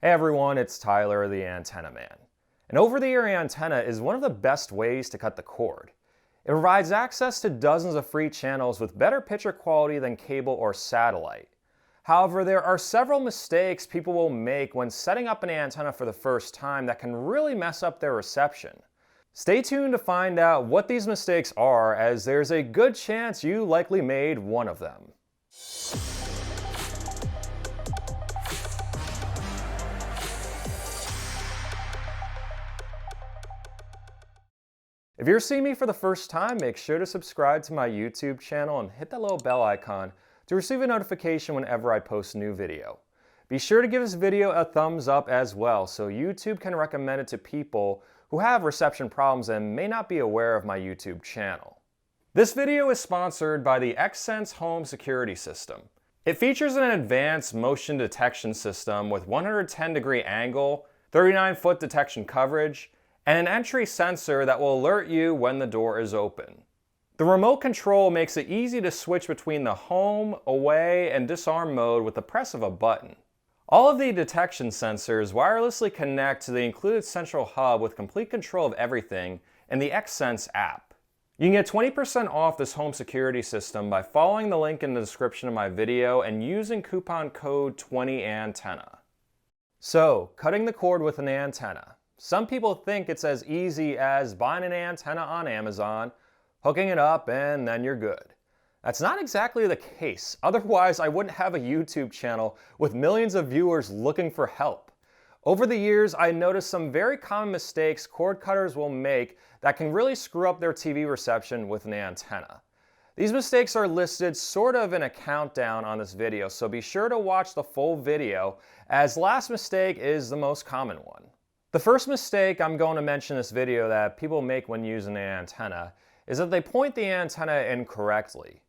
Hey everyone, it's Tyler, the Antenna Man. An over-the-air antenna is one of the best ways to cut the cord. It provides access to dozens of free channels with better picture quality than cable or satellite. However, there are several mistakes people will make when setting up an antenna for the first time that can really mess up their reception. Stay tuned to find out what these mistakes are, as there's a good chance you likely made one of them. If you're seeing me for the first time, make sure to subscribe to my YouTube channel and hit that little bell icon to receive a notification whenever I post a new video. Be sure to give this video a thumbs up as well, so YouTube can recommend it to people who have reception problems and may not be aware of my YouTube channel. This video is sponsored by the XSense Home Security System. It features an advanced motion detection system with 110-degree angle, 39-foot detection coverage, and an entry sensor that will alert you when the door is open. The remote control makes it easy to switch between the home, away, and disarm mode with the press of a button. All of the detection sensors wirelessly connect to the included central hub with complete control of everything in the XSense app. You can get 20% off this home security system by following the link in the description of my video and using coupon code 20ANTENNA. So, cutting the cord with an antenna. Some people think it's as easy as buying an antenna on Amazon, hooking it up, and then you're good. That's not exactly the case. Otherwise, I wouldn't have a YouTube channel with millions of viewers looking for help. Over the years, I noticed some very common mistakes cord cutters will make that can really screw up their TV reception with an antenna. These mistakes are listed sort of in a countdown on this video, so be sure to watch the full video, as last mistake is the most common one. The first mistake I'm going to mention in this video that people make when using an antenna is that they point the antenna incorrectly.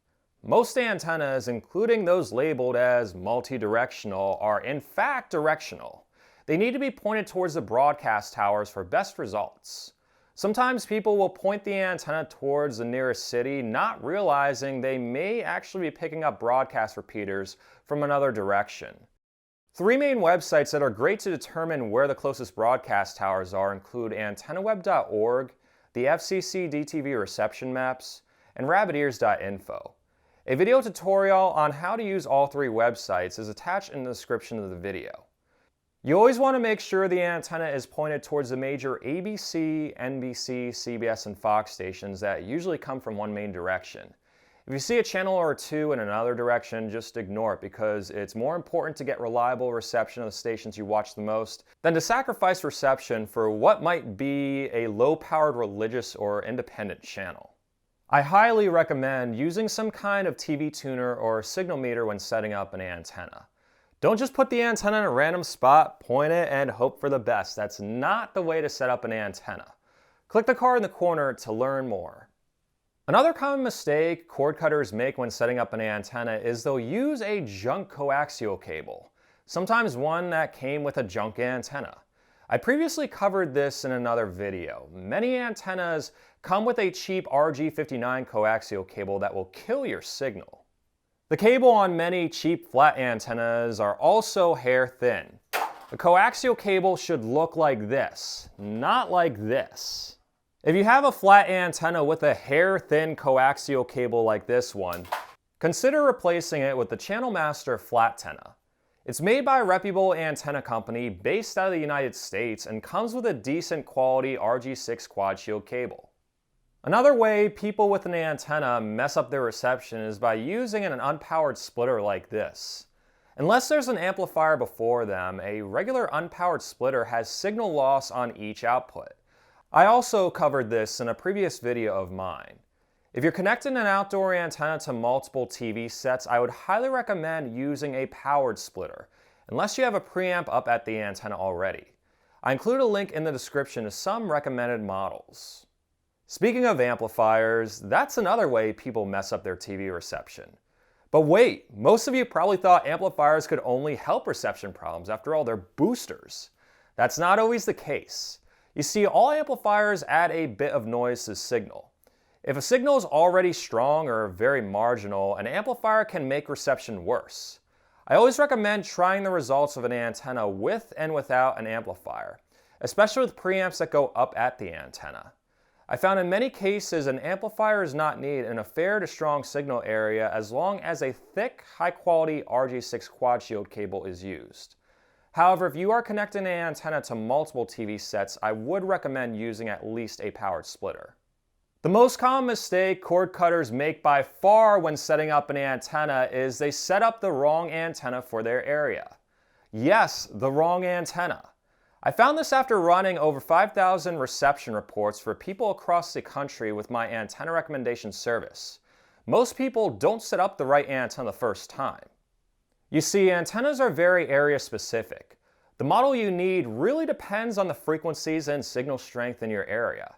Most antennas, including those labeled as multi-directional, are in fact directional. They need to be pointed towards the broadcast towers for best results. Sometimes people will point the antenna towards the nearest city, not realizing they may actually be picking up broadcast repeaters from another direction. Three main websites that are great to determine where the closest broadcast towers are include antennaweb.org, the FCC DTV reception maps, and rabbitears.info. A video tutorial on how to use all three websites is attached in the description of the video. You always want to make sure the antenna is pointed towards the major ABC, NBC, CBS, and Fox stations that usually come from one main direction. If you see a channel or two in another direction, just ignore it, because it's more important to get reliable reception of the stations you watch the most than to sacrifice reception for what might be a low-powered religious or independent channel. I highly recommend using some kind of TV tuner or signal meter when setting up an antenna. Don't just put the antenna in a random spot, point it, and hope for the best. That's not the way to set up an antenna. Click the card in the corner to learn more. Another common mistake cord cutters make when setting up an antenna is they'll use a junk coaxial cable, sometimes one that came with a junk antenna. I previously covered this in another video. Many antennas come with a cheap RG59 coaxial cable that will kill your signal. The cable on many cheap flat antennas are also hair thin. The coaxial cable should look like this, not like this. If you have a flat antenna with a hair-thin coaxial cable like this one, consider replacing it with the Channel Master Flattenna. It's made by a reputable antenna company based out of the United States and comes with a decent quality RG6 quad shield cable. Another way people with an antenna mess up their reception is by using an unpowered splitter like this. Unless there's an amplifier before them, a regular unpowered splitter has signal loss on each output. I also covered this in a previous video of mine. If you're connecting an outdoor antenna to multiple TV sets, I would highly recommend using a powered splitter, unless you have a preamp up at the antenna already. I include a link in the description to some recommended models. Speaking of amplifiers, that's another way people mess up their TV reception. But wait, most of you probably thought amplifiers could only help reception problems. After all, they're boosters. That's not always the case. You see, all amplifiers add a bit of noise to the signal. If a signal is already strong or very marginal, an amplifier can make reception worse. I always recommend trying the results of an antenna with and without an amplifier, especially with preamps that go up at the antenna. I found in many cases an amplifier is not needed in a fair to strong signal area as long as a thick, high-quality RJ6 quad shield cable is used. However, if you are connecting an antenna to multiple TV sets, I would recommend using at least a powered splitter. The most common mistake cord cutters make by far when setting up an antenna is they set up the wrong antenna for their area. Yes, the wrong antenna. I found this after running over 5,000 reception reports for people across the country with my antenna recommendation service. Most people don't set up the right antenna the first time. You see, antennas are very area specific. The model you need really depends on the frequencies and signal strength in your area.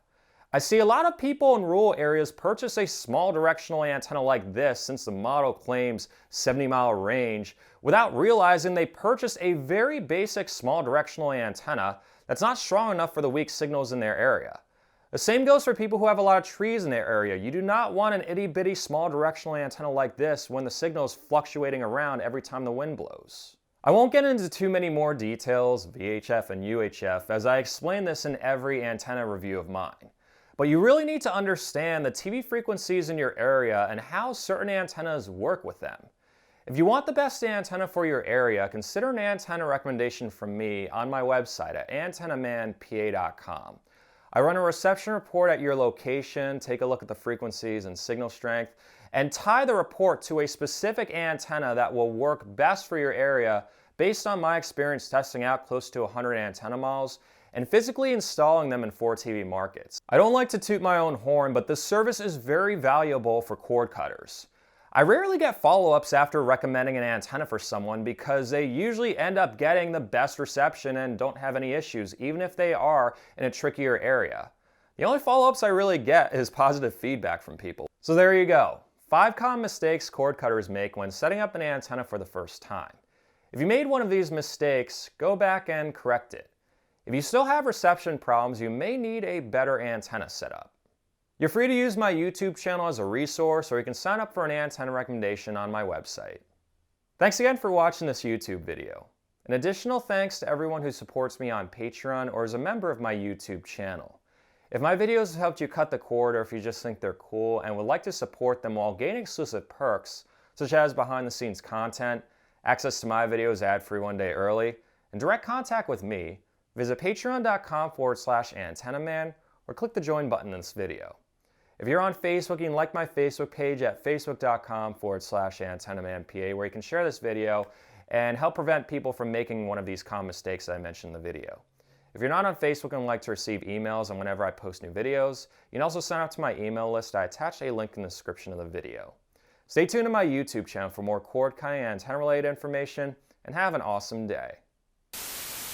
I see a lot of people in rural areas purchase a small directional antenna like this since the model claims 70-mile range without realizing they purchased a very basic small directional antenna that's not strong enough for the weak signals in their area. The same goes for people who have a lot of trees in their area. You do not want an itty-bitty small directional antenna like this when the signal is fluctuating around every time the wind blows. I won't get into too many more details, VHF and UHF, as I explain this in every antenna review of mine. But you really need to understand the TV frequencies in your area and how certain antennas work with them. If you want the best antenna for your area, consider an antenna recommendation from me on my website at antennamanpa.com. I run a reception report at your location, take a look at the frequencies and signal strength, and tie the report to a specific antenna that will work best for your area based on my experience testing out close to 100 antenna models and physically installing them in 4TV markets. I don't like to toot my own horn, but this service is very valuable for cord cutters. I rarely get follow-ups after recommending an antenna for someone because they usually end up getting the best reception and don't have any issues, even if they are in a trickier area. The only follow-ups I really get is positive feedback from people. So there you go. 5 common mistakes cord cutters make when setting up an antenna for the first time. If you made one of these mistakes, go back and correct it. If you still have reception problems, you may need a better antenna setup. You're free to use my YouTube channel as a resource, or you can sign up for an antenna recommendation on my website. Thanks again for watching this YouTube video. An additional thanks to everyone who supports me on Patreon or is a member of my YouTube channel. If my videos have helped you cut the cord, or if you just think they're cool and would like to support them while gaining exclusive perks, such as behind-the-scenes content, access to my videos ad-free 1 day early, and direct contact with me, visit patreon.com/antennaman or click the join button in this video. If you're on Facebook, you can like my Facebook page at facebook.com/antennamanpa, where you can share this video and help prevent people from making one of these common mistakes that I mentioned in the video. If you're not on Facebook and would like to receive emails on whenever I post new videos, you can also sign up to my email list. I attached a link in the description of the video. Stay tuned to my YouTube channel for more cord cutting and antenna related information, and have an awesome day.